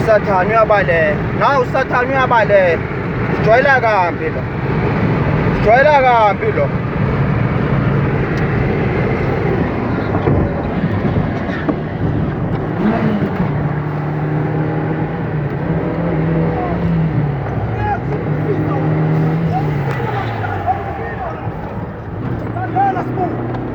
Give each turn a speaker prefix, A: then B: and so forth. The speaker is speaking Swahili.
A: usathane uyabaleka. Nawe usathane uyabaleka. Sijwayela kambi lo. Sijwayela kambi lo.
B: Let's move.